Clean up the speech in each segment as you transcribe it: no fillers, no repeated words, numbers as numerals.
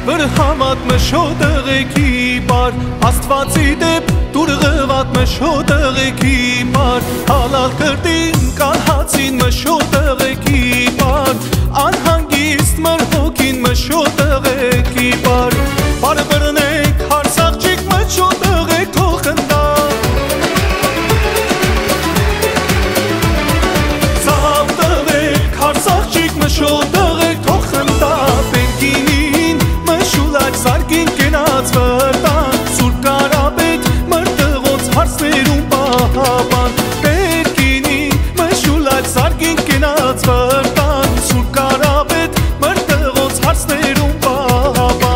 Վրհամատ մշոտեղեքի բար Աստվածի դեպ դուրղվատ մշոտեղեքի բար Հալալ կրտին կանհացին մշոտեղեքի բար Անհանգիստ մր հոգին մշոտեղեքի բար Բարը բրնեք հարսաղջիկ մշոտեղեք թողնდა Սավտվեք հարսաղջիկ մշոտեղեք թողնდა Պերկինին մշուլակ սարկին կենաց վրտան Սուրբ կարապետ մրտղոց հարսներում պահապան Պերկինին մշուլակ սարկին կենաց վրտան Սուրբ կարապետ մրտղոց հարսներում պահապան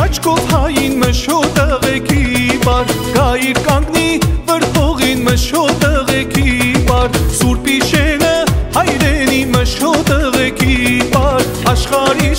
Աչքով հային մշոտեղեքի բար Գայիր կանգնի վրհողին մշոտեղեքի բար Սուրբ իշենը հայրենի մշոտեղեքի բար Աշխարհի